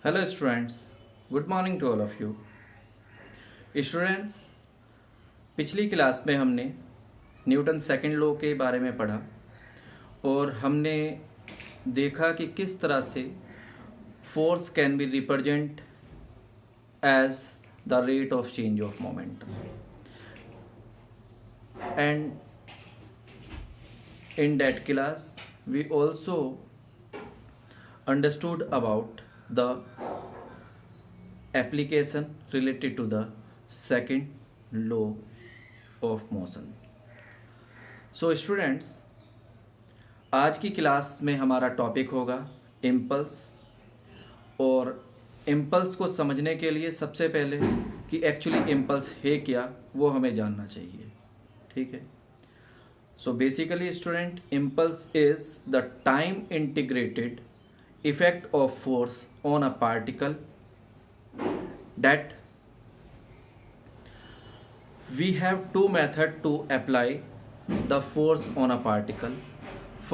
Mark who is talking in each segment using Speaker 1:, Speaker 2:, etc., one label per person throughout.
Speaker 1: Hello students, good morning to all of you. Students, पिछली class में हमने Newton second law के बारे में पढ़ा और हमने देखा कि किस तरह से force can be represent as the rate of change of momentum and in that class we also understood about the application related to the second law of motion. So students, आज की क्लास में हमारा topic होगा impulse. और impulse को समझने के लिए सबसे पहले कि एक्चुअली इम्पल्स है क्या वो हमें जानना चाहिए। ठीक है। So basically student, impulse is the time integrated effect of force on a particle that we have two methods to apply the force on a particle.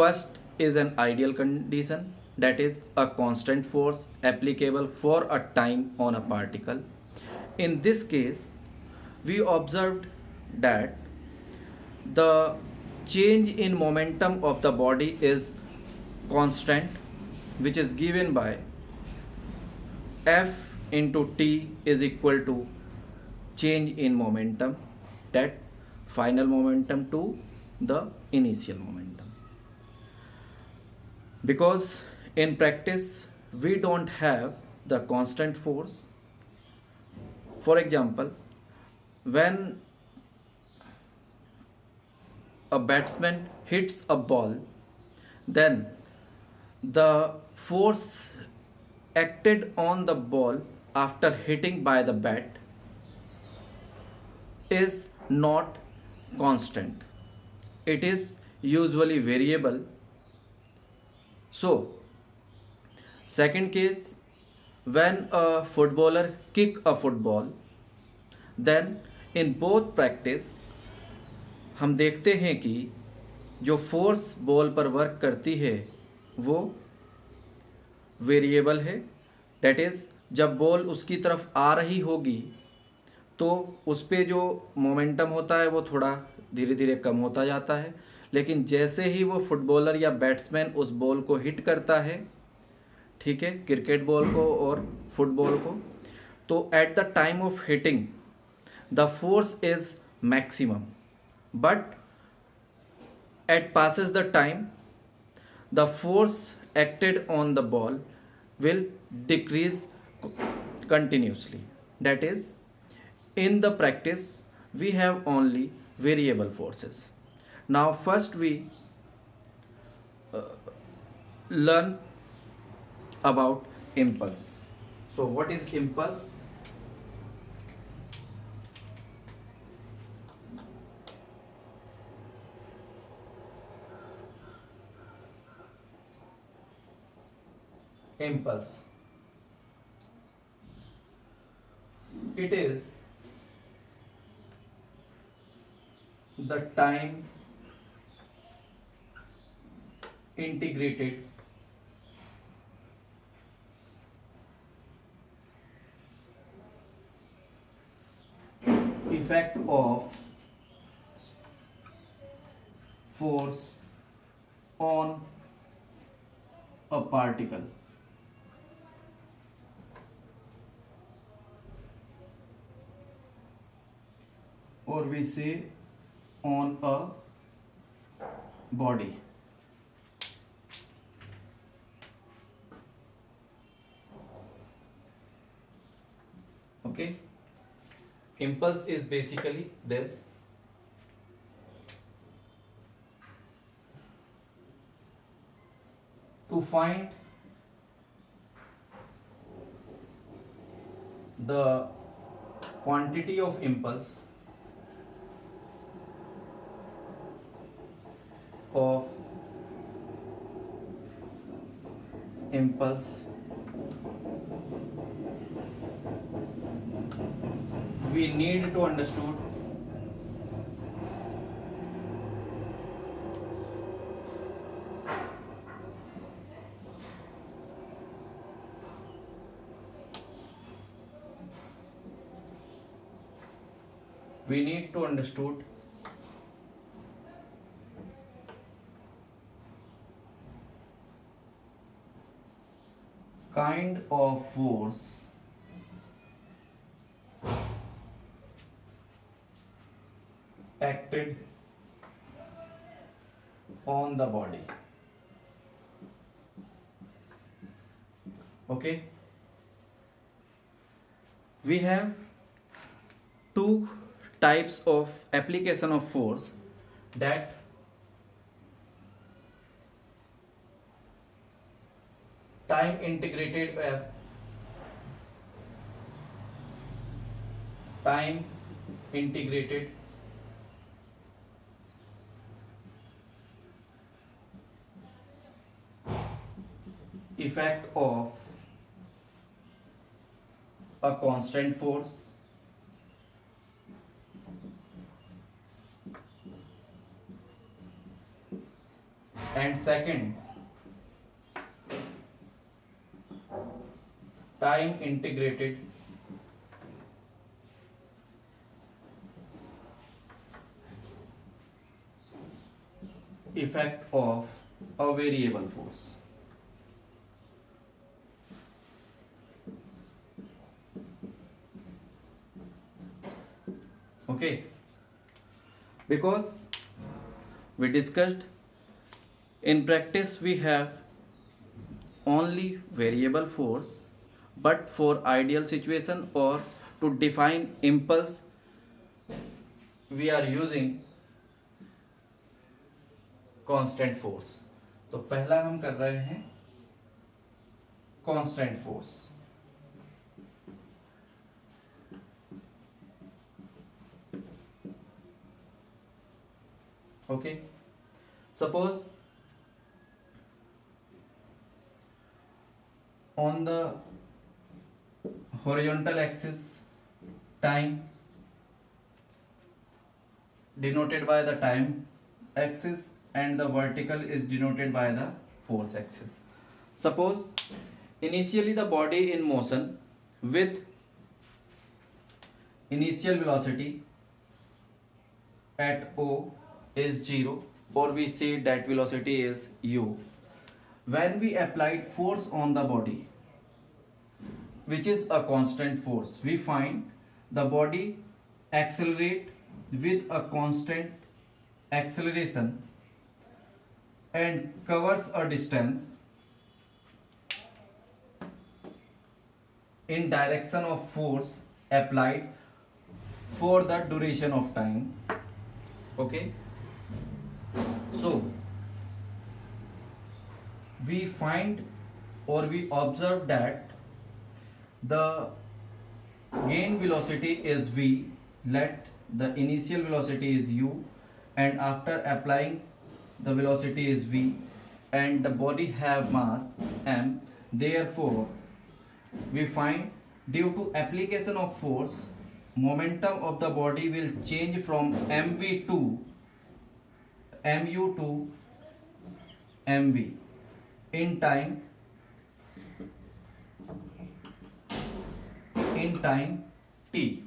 Speaker 1: First is an ideal condition, that is a constant force applicable for a time on a particle. In this case we observed that the change in momentum of the body is constant, which is given by F into T is equal to change in momentum, that final momentum to the initial momentum. Because in practice we don't have the constant force. For example, when a batsman hits a ball, then the force acted on the ball after hitting by the bat is not constant. It is usually variable. So, second case, when a footballer kick a football, then in both practice हम देखते हैं कि जो force ball पर work करती है वो variable है। डेट इज़ जब बॉल उसकी तरफ आ रही होगी तो उस पर जो मोमेंटम होता है वो थोड़ा धीरे धीरे कम होता जाता है, लेकिन जैसे ही वो फुटबॉलर या बैट्समैन उस बॉल को हिट करता है, ठीक है, क्रिकेट बॉल को और फुटबॉल को, तो at the time of hitting the force is maximum, but at passes the time the force acted on the ball will decrease continuously. That is, in the practice we have only variable forces. Now first we uh, learn about impulse. So what is impulse? Impulse, it is the time integrated effect of force on a particle, or we say on a body. Okay, impulse is basically this. To find the quantity of impulse of impulse we need to understood we need to understood kind of force acted on the body. Okay, we have two types of application of force, that time integrated time integrated effect of a constant force, and second, time integrated effect of a variable force. Okay, because we discussed in practice we have only variable force, but for ideal situation or to define impulse we are using constant force. तो पहला हम कर रहे हैं constant force. Okay, suppose on the horizontal axis time denoted by the time axis and the vertical is denoted by the force axis. Suppose initially the body in motion with initial velocity at O is 0, or we say that velocity is u. When we applied force on the body, which is a constant force, we find the body accelerate with a constant acceleration and covers a distance in direction of force applied for the duration of time. Okay, so we find or we observe that the gain velocity is v, let the initial velocity is u, and after applying the velocity is v, and the body have mass m. Therefore we find due to application of force, momentum of the body will change from mv to mu to mv in time t.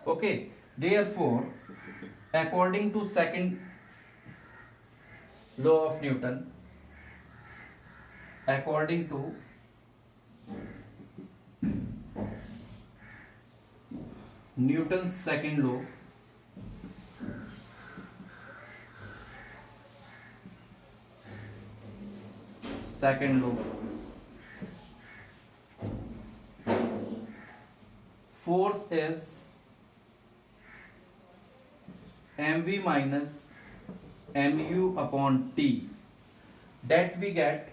Speaker 1: Okay, therefore according to second law of Newton, according to Newton's second law, force is mv minus mu upon t, that we get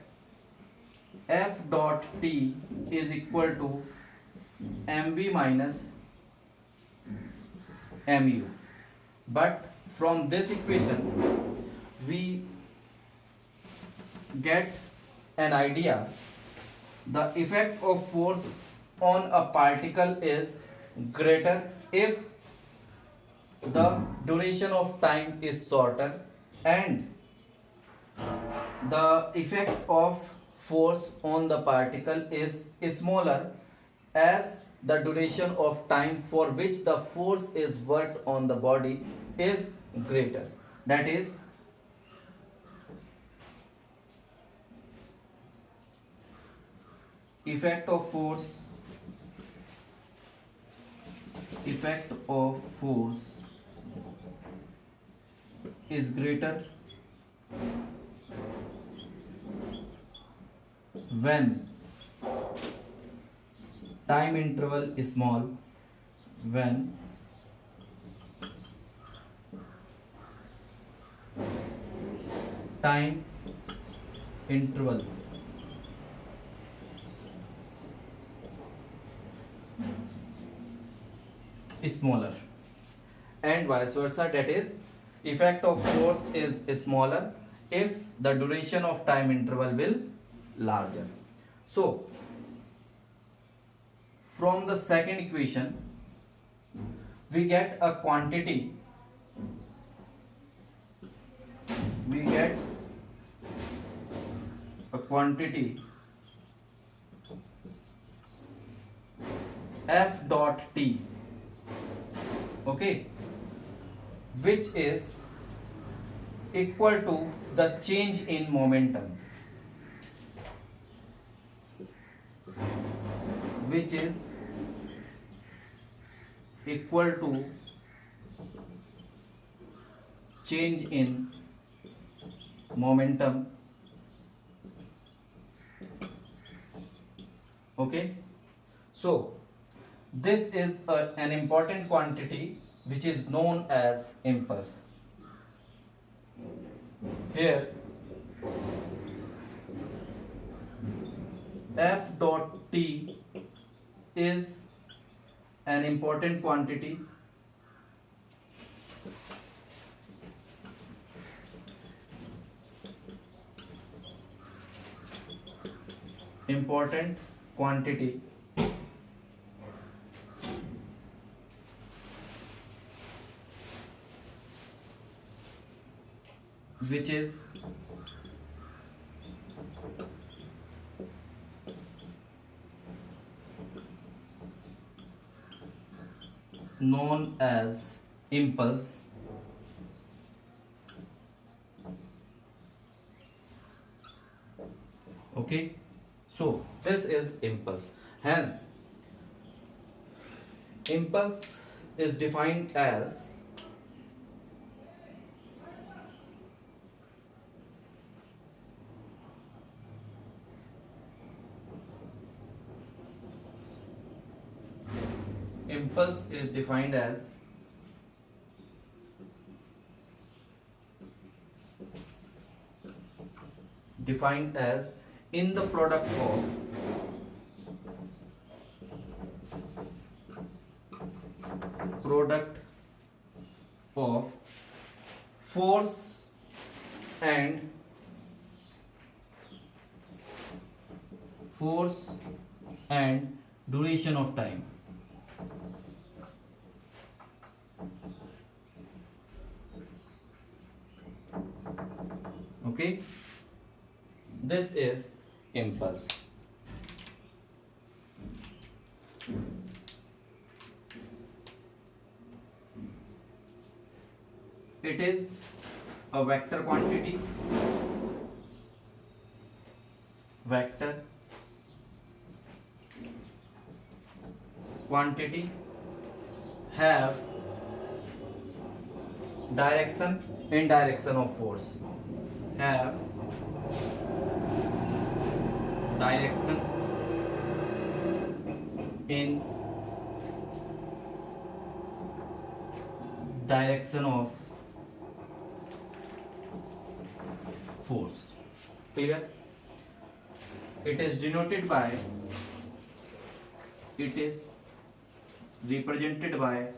Speaker 1: F dot t is equal to mv minus mu. But from this equation we get an idea the effect of force on a particle is greater if the duration of time is shorter, and the effect of force on the particle is smaller as the duration of time for which the force is worked on the body is greater. That is, effect of force is greater when time interval is small, when time interval is smaller, and vice versa. That is, effect of force is smaller if the duration of time interval will larger. So from the second equation we get a quantity, F dot t, okay, which is equal to the change in momentum, which is equal to change in momentum, okay. So this is an important quantity which is known as impulse. Here F dot t is an important quantity which is known as impulse. Okay, so this is impulse. Hence, impulse is defined as impulse is defined as in the product of force and duration of time. Okay, this is impulse. It is a vector quantity, have direction in direction of force, have direction in direction of force. Clear? It is denoted by, it is represented by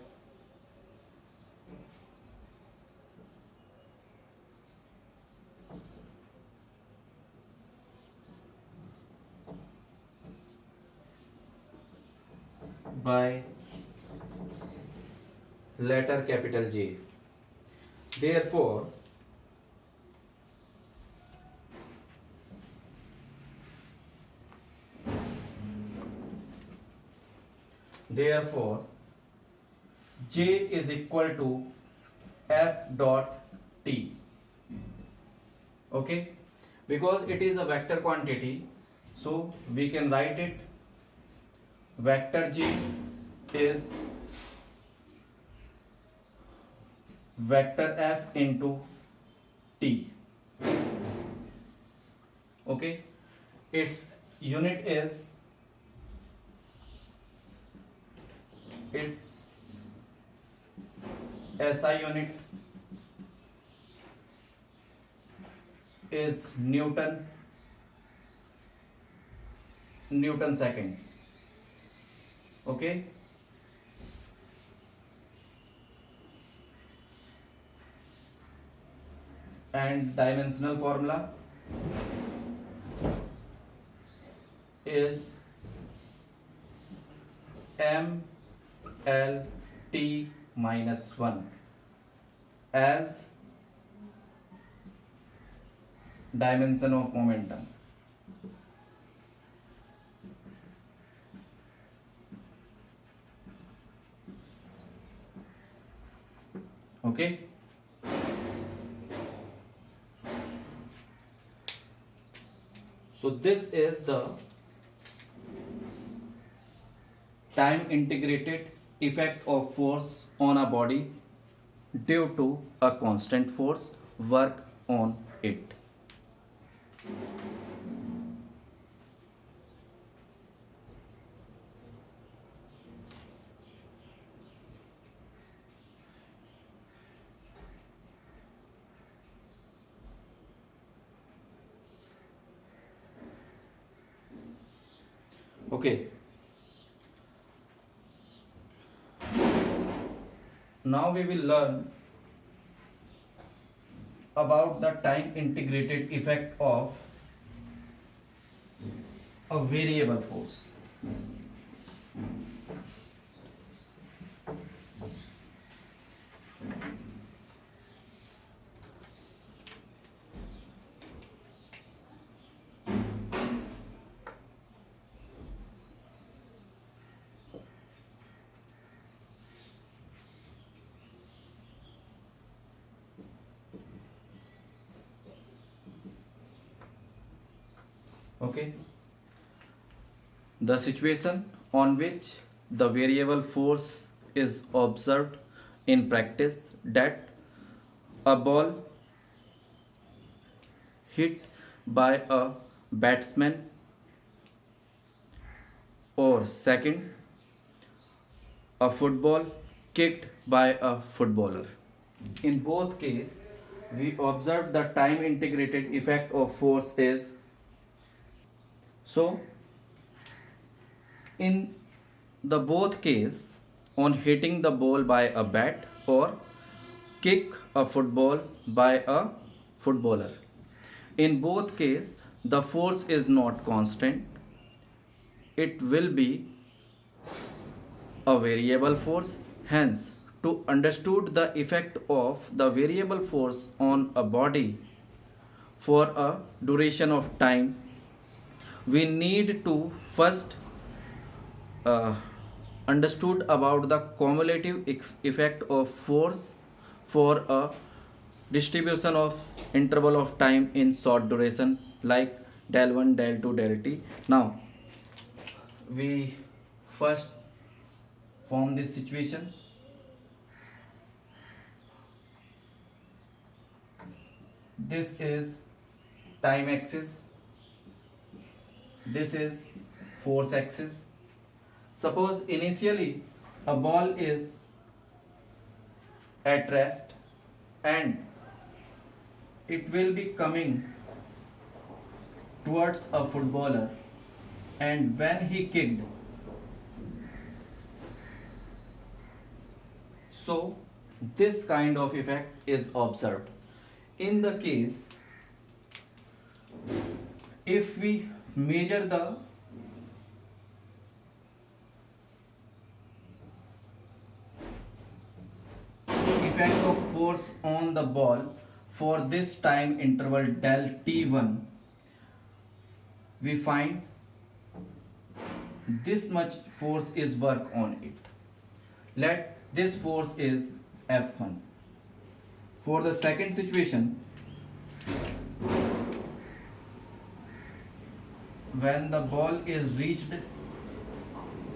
Speaker 1: letter capital J. Therefore, therefore J is equal to F dot T. Okay, because it is a vector quantity, so we can write it vector J is vector F into T. Okay, its unit is its SI unit is Newton second. Okay, and dimensional formula is MLT minus 1 as dimension of momentum. Okay, so this is the time integrated effect of force on a body due to a constant force work on it. Okay, now we will learn about the time integrated effect of a variable force. Okay, the situation on which the variable force is observed in practice, that a ball hit by a batsman, or second, a football kicked by a footballer. In both cases, we observe the time integrated effect of force is so. In the both case, on hitting the ball by a bat or kick a football by a footballer, in both case the force is not constant. It will be a variable force. Hence, to understood the effect of the variable force on a body for a duration of time, we need to first understood about the cumulative effect of force for a distribution of interval of time in short duration, like del 1, del 2, del t. Now we first form this situation. This is time axis, this is force axis. Suppose initially a ball is at rest and it will be coming towards a footballer, and when he kicked, so this kind of effect is observed. In the case, if we measure the effect of force on the ball for this time interval del t1, we find this much force is work on it. Let this force is F1. For the second situation, when the ball is reached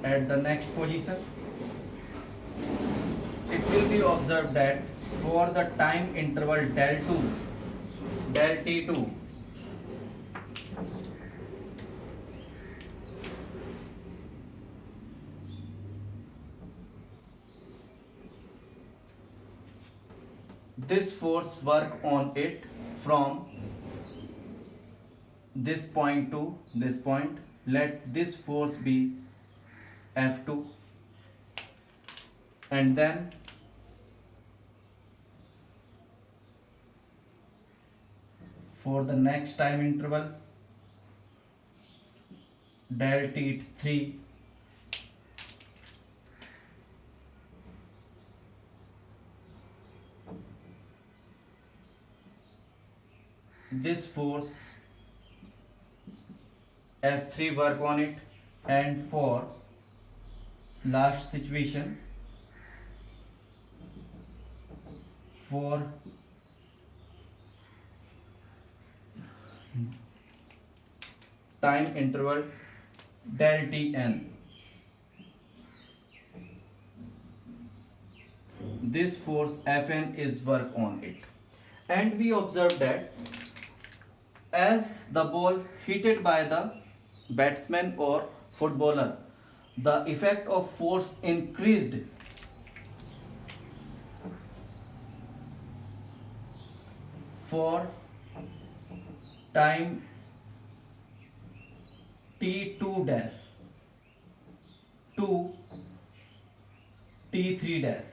Speaker 1: at the next position, it will be observed that for the time interval del t2, this force work on it from this point to this point. Let this force be F2, and then for the next time interval del t3, this force F3 work on it, and for last situation, for time interval del tn, this force Fn is work on it. And we observe that as the ball hit by the batsman or footballer, the effect of force increased for time t2 dash to t3 dash,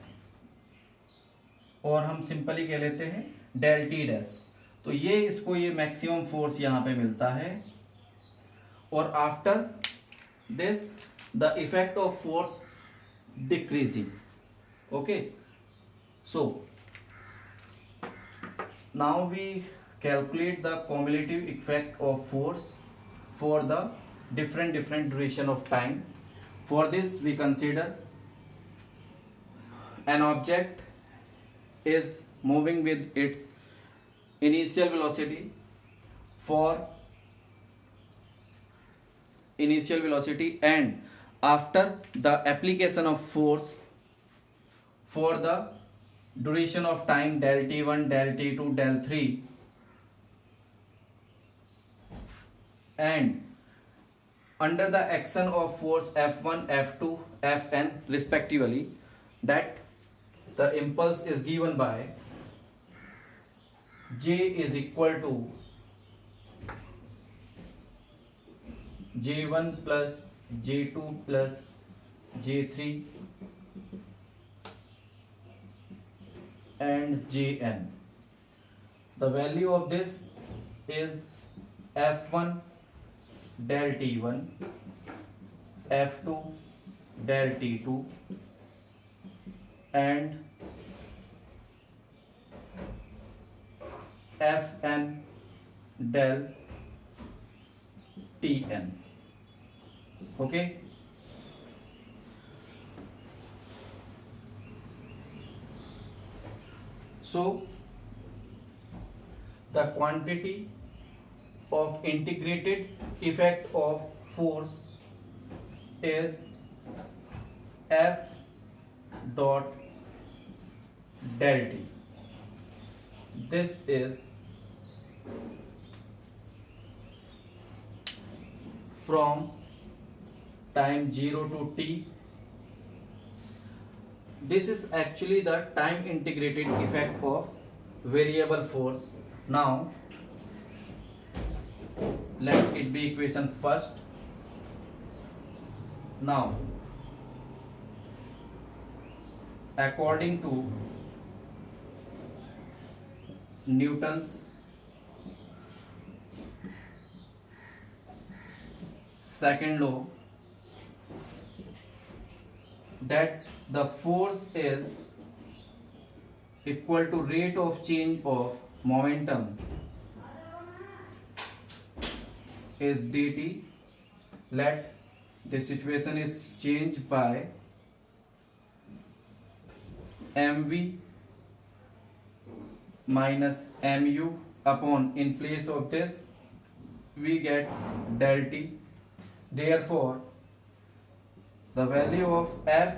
Speaker 1: और हम simply कह लेते हैं del T dash. तो ये maximum force यहाँ पे मिलता है, और after this the effect of force decreasing. Okay, so now we calculate the cumulative effect of force for the different duration of time. For this we consider an object is moving with its initial velocity. For initial velocity, and after the application of force for the duration of time del t1, del t2, del 3, and under the action of force F1, F2, Fn respectively, that the impulse is given by J is equal to J1 plus J2 plus J3 and Jn. The value of this is F1 del T1, F2 del T2 and Fn del Tn. Okay. So the quantity of integrated effect of force is F dot del T. This is from time 0 to t. This is actually the time integrated effect of variable force. Now let it be equation first. Now according to Newton's second law, that the force is equal to rate of change of momentum is dt. Let this situation is changed by mv minus mu upon, in place of this we get del t. Therefore the value of f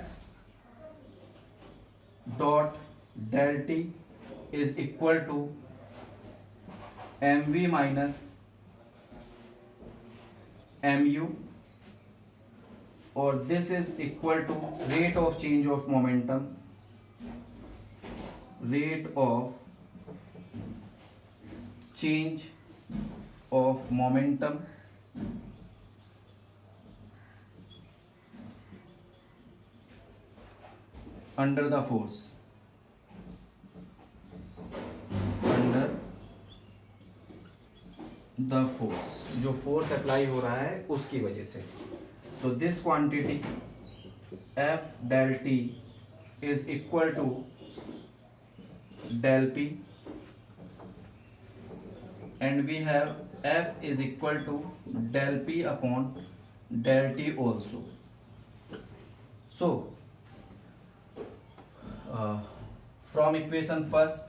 Speaker 1: dot del t is equal to mv minus mu, or this is equal to rate of change of momentum, rate of change of momentum under the force, under the force, जो force apply हो रहा है उसकी वजह से. So this quantity F del T is equal to del P, and we have F is equal to del P upon del T also. So from equation first,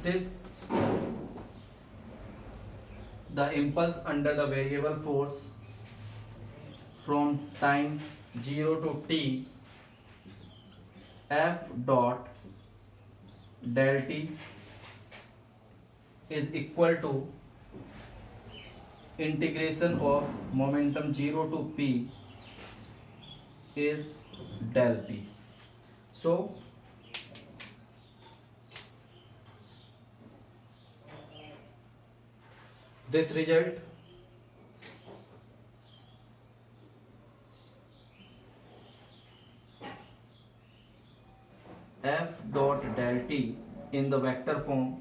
Speaker 1: this the impulse under the variable force from time 0 to t, F dot del T is equal to integration of momentum 0 to p is del P. So this result F dot del T in the vector form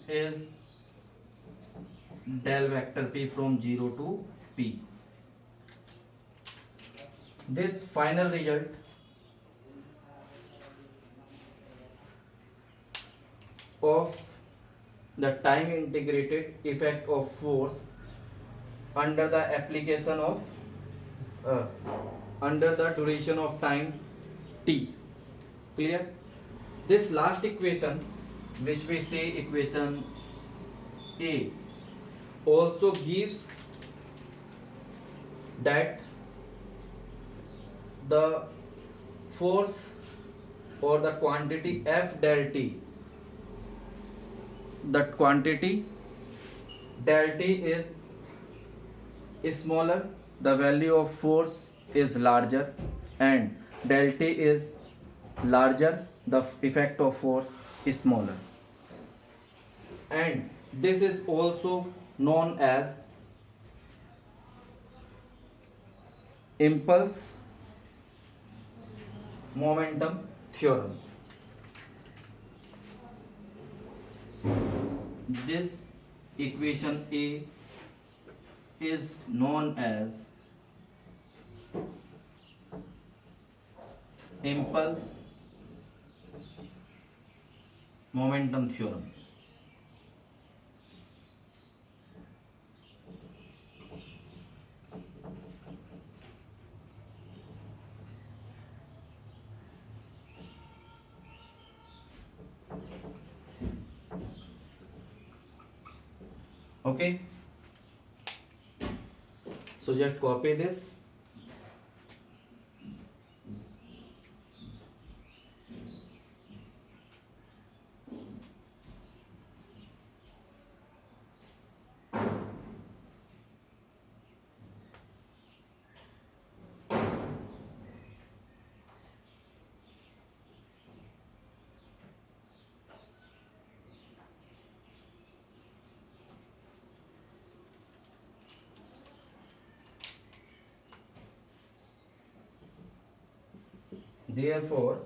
Speaker 1: is del vector P from 0 to P. This final result of the time integrated effect of force under the application of under the duration of time t. Clear? This last equation, which we say equation A, also gives that the force or the quantity F del T, that quantity del T is smaller, the value of force is larger, and del T is larger, the effect of force is smaller. And this is also known as impulse momentum theorem. This equation A is known as impulse momentum theorem. Okay, so just copy this. Therefore,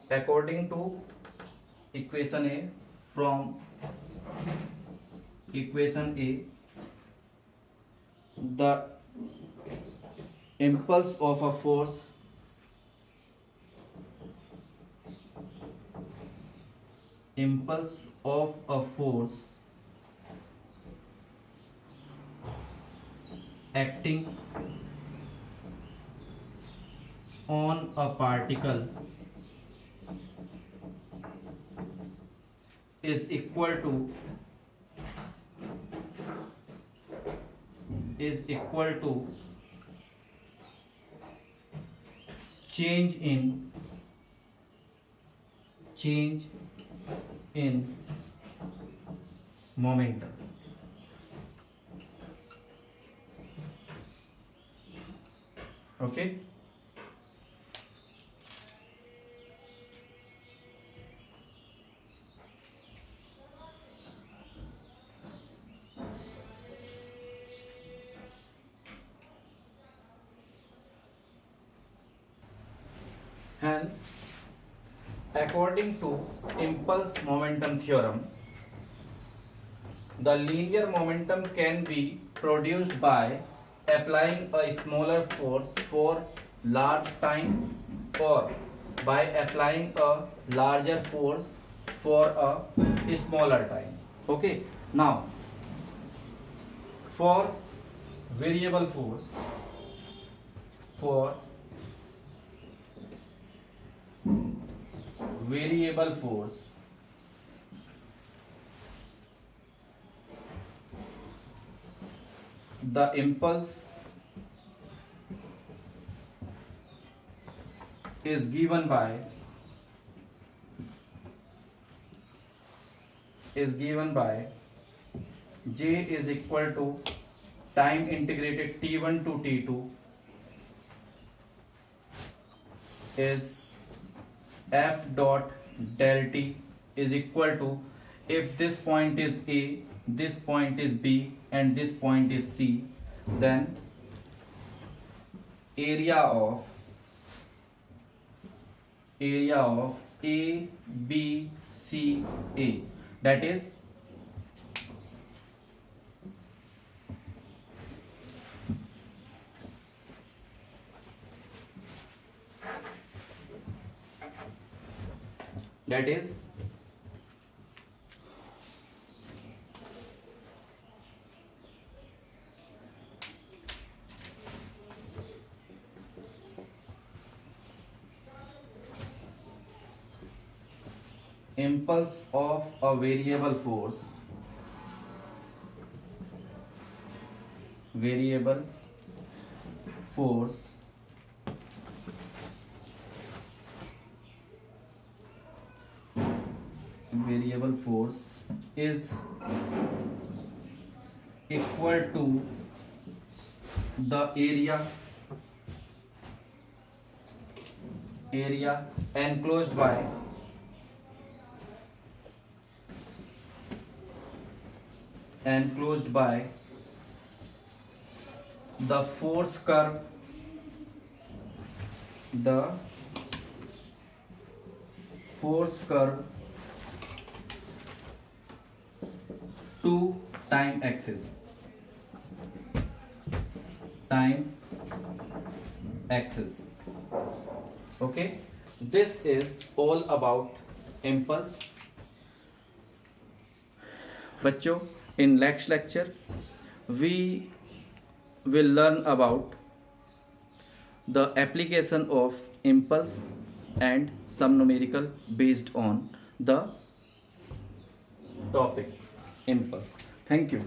Speaker 1: according to equation A, from equation A, the impulse of a force impulse of a force acting on a particle is equal to change in momentum. Okay. Hence, according to impulse momentum theorem, the linear momentum can be produced by applying a smaller force for large time or by applying a larger force for a smaller time. Okay. Now, for variable force, the impulse is given by J is equal to time integrated t1 to t2 is f dot del t is equal to, if this point is A, this point is B, and this point is C, then area of A, B, C, A, that is impulse of a variable force is equal to the area enclosed by the force curve, 2 time axis. Okay, this is all about impulse. बच्चों, in next lecture we will learn about the application of impulse and some numerical based on the topic impulse. Thank you.